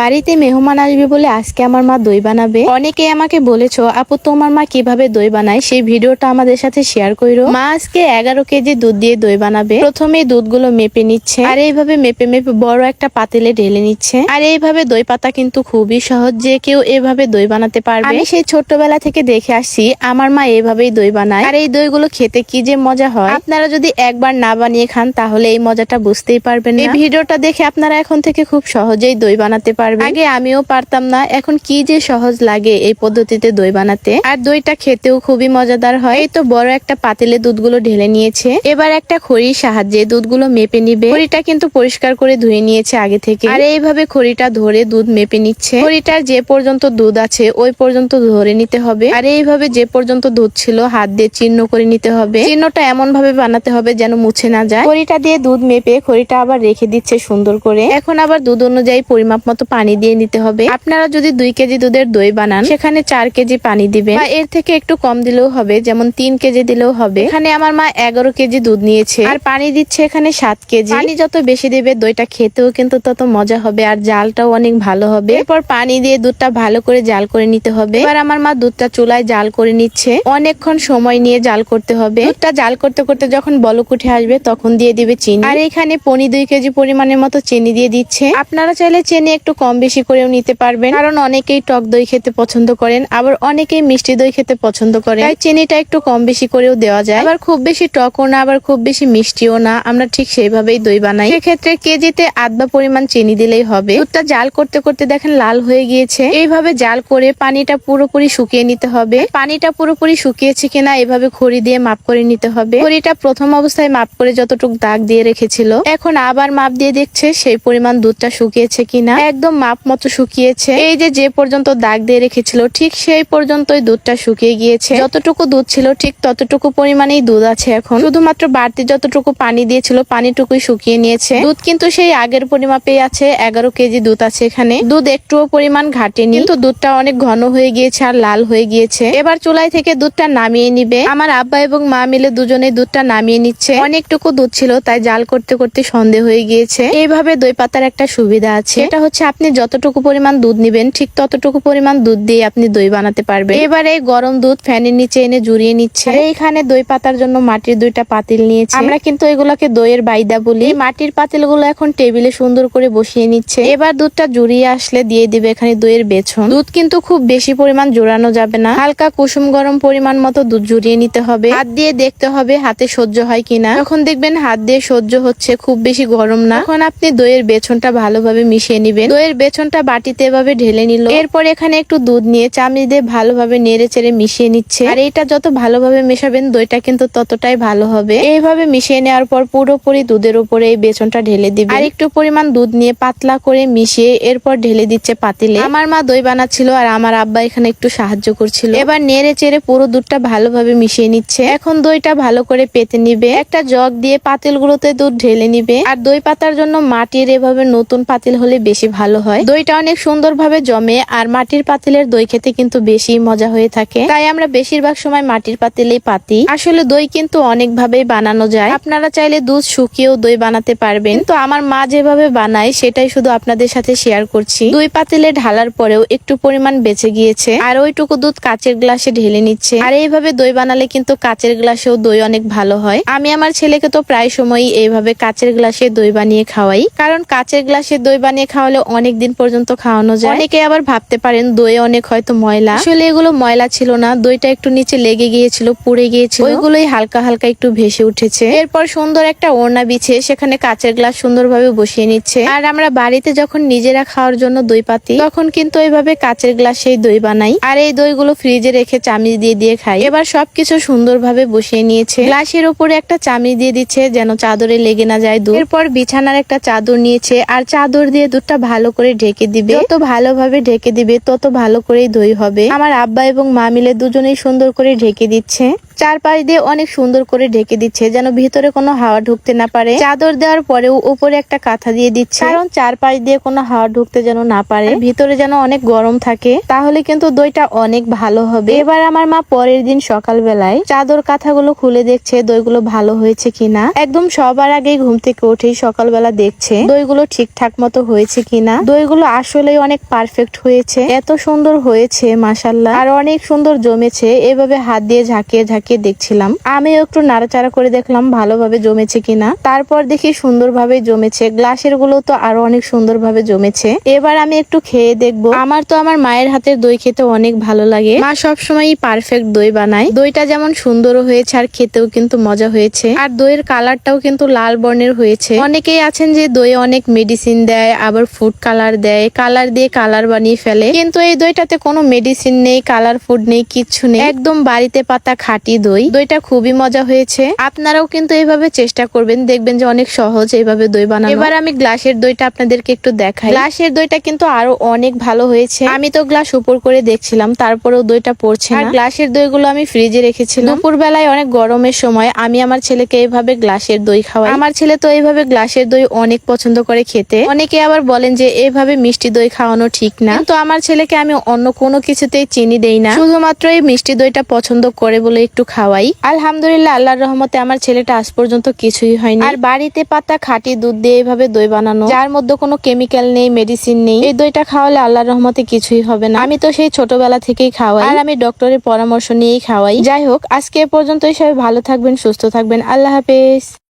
বাড়িতে মেহমান আসবে বলে আজকে আমার মা দই বানাবে। অনেকেই আমাকে বলেছো আপু তোমার মা কিভাবে দই বানায় সেই ভিডিওটা আমাদের সাথে শেয়ার করো। মা আজকে 11 কেজি দুধ দিয়ে দই বানাবে। প্রথমে দুধগুলো মেপে নিচ্ছে আর এইভাবে মেপে মেপে বড় একটা পাতিলে ঢেলে নিচ্ছে। আর এইভাবে দই পাতা কিন্তু খুবই সহজ, যে কেউ এভাবে দই বানাতে পারবে। আমি সেই ছোট্টবেলা থেকে দেখে আসছি আমার মা এভাবেই দই বানায়, আর এই দইগুলো খেতে কি যে মজা হয়। আপনারা যদি একবার না বানিয়ে খান তাহলে এই মজাটা বুঝতেই পারবেন না। এই ভিডিওটা দেখে আপনারা এখন থেকে খুব সহজেই দই বানাতে পারবেন। আগে আমিও পারতাম না, এখন কি যে সহজ লাগে এই পদ্ধতিতে দই বানাতে। আর দইটা খেতেও খুবই মজাদার হয়। এই তো বড় একটা পাতিলে দুধগুলো ঢেলে নিয়েছে। এবার একটা খড়ির সাহায্যে দুধগুলো মেপে নিবে। খড়িটা কিন্তু পরিষ্কার করে ধুয়ে নিয়েছে আগে থেকে। আর এইভাবে খড়িটা ধরে দুধ মেপে নিচ্ছে। খড়িটার যে পর্যন্ত দুধ আছে ওই পর্যন্ত ধরে নিতে হবে। আর এইভাবে যে পর্যন্ত দুধ ছিল হাত দিয়ে চিহ্ন করে নিতে হবে। চিহ্নটা এমন ভাবে বানাতে হবে যেন মুছে না যায়। খড়িটা দিয়ে দুধ মেপে খড়িটা আবার রেখে দিচ্ছে সুন্দর করে। এখন আবার দুধ অনুযায়ী পরিমাপ মতো পানি দিয়ে নিতে হবে। আপনারা যদি 2 কেজি দুধের দই বানান সেখানে 4 কেজি পানি দিবেন, বা এর থেকে একটু কম দিলেও হবে, যেমন 3 কেজি দিলেও হবে। এখানে আমার মা 11 কেজি দুধ নিয়েছে আর পানি দিচ্ছে এখানে 7 কেজি। পানি যত বেশি দেবে দইটা খেতেও কিন্তু তত মজা হবে আর জালটাও অনেক ভালো হবে। এরপর পানি দিয়ে দুধটা ভালো করে জাল করে নিতে হবে। এবার আমার মা দুধটা চুলায় জাল করে নিচ্ছে। অনেকক্ষণ সময় নিয়ে জাল করতে হবে। দুধটা জাল করতে করতে যখন বলক উঠে আসবে তখন দিয়ে দিবে চিনি। আর এখানে পনি 2 কেজি পরিমাণের মতো চিনি দিয়ে দিচ্ছে। আপনারা চাইলে চিনি একটু কম বেশি করেও নিতে পারবেন, কারণ অনেকেই টক দই খেতে পছন্দ করেন, আবার অনেকেই মিষ্টি দই খেতে পছন্দ করেন। তাই চিনিটা একটু কম বেশি করেও দেওয়া যায়। আবার খুব বেশি টকও না, আবার খুব বেশি মিষ্টিও না। আমরা ঠিক সেইভাবেই দই বানাই। সেক্ষেত্রে কেজিতে আধা পরিমাণ চিনি দিলেই হবে। দুধটা জাল করতে করতে দেখেন লাল হয়ে গিয়েছে। এইভাবে জাল করে পানিটা পুরোপুরি শুকিয়ে নিতে হবে। পানিটা পুরোপুরি শুকিয়েছে কিনা এভাবে খড়ি দিয়ে মাপ করে নিতে হবে। খড়িটা প্রথম অবস্থায় মাপ করে যতটুকু দাগ দিয়ে রেখেছিল, এখন আবার মাপ দিয়ে দেখছে সেই পরিমাণ দুধটা শুকিয়েছে কিনা। একদম মাপ মতো শুকিয়েছে। এই যে পর্যন্ত দাগ দিয়ে রেখেছিল ঠিক সেই পর্যন্তই দুধটা শুকিয়ে গিয়েছে। যতটুকু দুধ ছিল ঠিক ততটুকু পরিমাণেই দুধ আছে এখন। শুধুমাত্র বাড়তি যতটুকু পানি দিয়েছিল পানিটুকুই শুকিয়ে নিয়েছে। দুধ কিন্তু সেই আগের পরিমাপেই আছে। 11 কেজি দুধ আছে এখানে। দুধ একটুও পরিমাণ ঘাটেনি, কিন্তু দুধটা অনেক ঘন হয়ে গিয়েছে আর লাল হয়ে গিয়েছে। এবার চুলাই থেকে দুধটা নামিয়ে নিবে। আমার আব্বা এবং মা মিলে দুজনেই দুধটা নামিয়ে নিচ্ছে। অনেকটুকু দুধ ছিল তাই জাল করতে করতে সন্দেহ হয়ে গিয়েছে। এইভাবে দই পাতার একটা সুবিধা আছে, এটা হচ্ছে আপনি যতটুকু পরিমাণ দুধ নিবেন ঠিক ততটুকু পরিমাণ দুধ দিয়ে আপনি দই বানাতে পারবেন। এবার এই গরম দুধ ফ্যানের নিচে এনে জুড়িয়ে নিচ্ছে। এইখানে দই পাতার জন্য মাটির 2টা পাতিল নিয়েছে। আমরা কিন্তু এগুলোকে দইয়ের বাইদা বলি। এই মাটির পাতিলগুলো এখন টেবিলে সুন্দর করে বসিয়ে নিচ্ছে। এবার দুধটা জুড়িয়ে আসলে দিয়ে দিবে এখানে দইয়ের বেছন। দুধ কিন্তু খুব বেশি পরিমাণ জোড়ানো যাবে না, হালকা কুসুম গরম পরিমাণ মতো দুধ জুড়িয়ে নিতে হবে। হাত দিয়ে দেখতে হবে হাতে সহ্য হয় কিনা। যখন দেখবেন হাত দিয়ে সহ্য হচ্ছে, খুব বেশি গরম না, তখন আপনি দইয়ের বেছনটা ভালোভাবে মিশিয়ে নিবেন। দইয়ের বেছনটা বাটিতে এভাবে ঢেলে নিল। এরপর এখানে একটু দুধ নিয়ে চামচ দিয়ে ভালোভাবে নেড়ে চেড়ে মিশিয়ে নিচ্ছে। আর এটা যত ভালোভাবে মেশাবেন দইটা কিন্তু ততটাই ভালো হবে। এইভাবে মিশিয়ে নেওয়ার পর পুরোপুরি দুধের উপরে এই বেছনটা ঢেলে দিবে। আর একটু পরিমাণ দুধ নিয়ে পাতলা করে মিশিয়ে এরপর ঢেলে দিচ্ছে পাতিলে। আমার মা দই বানাচ্ছিল আর আমার আব্বা এখানে একটু সাহায্য করছিল। এবার নেড়ে চেড়ে পুরো দুধটা ভালোভাবে মিশিয়ে নিচ্ছে। এখন দইটা ভালো করে পেতে নিবে। একটা জগ দিয়ে পাতিলগুলোতে দুধ ঢেলে নিবে। আর দই পাতার জন্য মাটির এভাবে নতুন পাতিল হলে বেশি ভালো হয়। দইটা অনেক সুন্দরভাবে জমে আর মাটির পাতিলের দই খেতে কিন্তু বেশি মজা হয়ে থাকে। তাই আমরা বেশিরভাগ সময় মাটির পাতিলেই পাতি। আসলে দই কিন্তু অনেক ভাবেই বানানো যায়। আপনারা চাইলে দুধ শুকিয়েও দই বানাতে পারবেন, তো আমার মা যেভাবে বানায় সেটাই শুধু আপনাদের সাথে শেয়ার করছি। 2 পাতিলে ঢালার পরেও একটু পরিমাণ বেঁচে গিয়েছে আর ওইটুকু দুধ কাচের গ্লাসে ঢেলে নিচ্ছে। আর এইভাবে দই বানালে কিন্তু কাচের গ্লাসেও দই অনেক ভালো হয়। আমি আমার ছেলেকে তো প্রায় সময়ই এইভাবে কাচের গ্লাসে দই বানিয়ে খাওয়াই, কারণ কাচের গ্লাসে দই বানিয়ে খাওয়ালে অনেক দিন পর্যন্ত খাওয়ানো যায়। অনেকে আবার ভাবতে পারেন দই অনেক হয়তো ময়লা, আসলে এগুলো ময়লা ছিল না। দইটা একটু নিচে লেগে গিয়েছিল, পুড়ে গিয়েছিল, ওইগুলোই হালকা হালকা একটু ভেসে উঠেছে। এরপর সুন্দর একটা ওড়না বিছিয়ে সেখানে কাচের গ্লাস সুন্দরভাবে বসিয়ে নিচ্ছে। আর আমরা বাড়িতে যখন নিজেরা খাওয়ার জন্য দই পাতি তখন কিন্তু এইভাবে কাচের গ্লাসেই দই বানাই। আর এই দইগুলো ফ্রিজে রেখে চামিচ দিয়ে দিয়ে খাই। এবার সবকিছু সুন্দরভাবে বসিয়ে নিয়েছে। গ্লাসের উপরে একটা চামিচ দিয়ে দিচ্ছে যেন চাদরে লেগে না যায় দুধ। এরপর বিছানার একটা চাদর নিয়েছে আর চাদর দিয়ে দুধটা ভালো করে ঢেকে দিবে। যত ভালোভাবে ঢেকে দিবে তত ভালো করেই দই হবে। আমার আব্বা এবং মা মিলে দুজনেই সুন্দর করে ঢেকে দিচ্ছে। চারপাশ দিয়ে অনেক সুন্দর করে ঢেকে দিচ্ছে যেন ভিতরে কোনো হাওয়া ঢুকতে না পারে। চাদর দেওয়ার পরেও উপরে একটা কাঁথা দিয়ে দিচ্ছে, কারণ চারপাশ দিয়ে কোনো হাওয়া ঢুকতে যেন না পারে, ভিতরে যেন অনেক গরম থাকে, তাহলে কিন্তু দইটা অনেক ভালো হবে। এবার আমার মা পরের দিন সকালবেলায় চাদর কাঁথাগুলো খুলে দেখছে দইগুলো ভালো হয়েছে কিনা। একদম সবার আগেই ঘুম থেকে উঠেই সকালবেলা দেখছে দইগুলো ঠিকঠাক মতো হয়েছে কিনা। দইগুলো আসলেই অনেক পারফেক্ট হয়েছে, এত সুন্দর হয়েছে মাশাআল্লাহ, আর অনেক সুন্দর জমেছে। এভাবে হাত দিয়ে ঝাঁকিয়ে ঝাঁকিয়ে দেখছিলাম, আমিও একটু নাড়াচাড়া করে দেখলাম ভালোভাবে জমেছে কিনা। তারপর দেখি সুন্দরভাবে জমেছে, গ্লাসের গুলো তো আরো অনেক সুন্দরভাবে জমেছে। এবার আমি একটু খেয়ে দেখবো। আমার তো আমার মায়ের হাতের দই খেতে অনেক ভালো লাগে, মা সবসময়ই পারফেক্ট দই বানায়। দইটা যেমন সুন্দরও হয়েছে আর খেতেও কিন্তু মজা হয়েছে, আর দইয়ের কালারটাও কিন্তু লাল বর্ণের হয়েছে। অনেকেই আছেন যে দই অনেক মেডিসিন দেয়, আবার ফুড কালার দেয়, কালার দিয়ে কালার বানিয়ে ফেলে, কিন্তু এই দইটাতে কোনো মেডিসিন নেই, কালার ফুড নেই, কিচ্ছু নেই, একদম বাড়িতে পাতা খাঁটি দই। দইটা খুবই মজা হয়েছে, আপনারাও কিন্তু এইভাবে চেষ্টা করবেন, দেখবেন যে অনেক সহজ এইভাবে দই বানানো। এবার আমি গ্লাসের দইটা আপনাদেরকে একটু দেখাই। গ্লাসের দইটা কিন্তু আরো অনেক ভালো হয়েছে, আমি তো গ্লাস উপর করে দেখছিলাম, তারপরেও দইটা পড়ছে না। আর গ্লাসের দইগুলো আমি ফ্রিজে রেখেছিলাম। দুপুর বেলায় অনেক গরমের সময় আমি আমার ছেলেকে এইভাবে গ্লাসের দই খাওয়াই। আমার ছেলে তো এইভাবে গ্লাসের দই অনেক পছন্দ করে খেতে। অনেকে আবার বলেন যে এইভাবে মিষ্টি দই খাওয়ানো ঠিক না, কিন্তু আমার ছেলেকে আমি অন্য কোনো কিছুতেই চিনি দেই না, শুধুমাত্র এই মিষ্টি দইটা পছন্দ করে বলে একটু খাওয়াই। আলহামদুলিল্লাহ, আল্লাহর রহমতে আমার ছেলেটা আজ পর্যন্ত কিছুই হয়নি। আর বাড়িতে পাতা খাঁটি দুধ দিয়ে এইভাবে দই বানানো, যার মধ্যে কোনো কেমিক্যাল নেই, মেডিসিন নেই, এই দইটা খাওয়ালে আল্লাহর রহমতে কিছুই হবে না। আমি তো সেই ছোটবেলা থেকেই খাওয়াই, আর আমি ডক্টরের পরামর্শ নিয়েই খাওয়াই। যাই হোক, আজকে এ পর্যন্তই। সবাই ভালো থাকবেন, সুস্থ থাকবেন, আল্লাহ হাফেজ।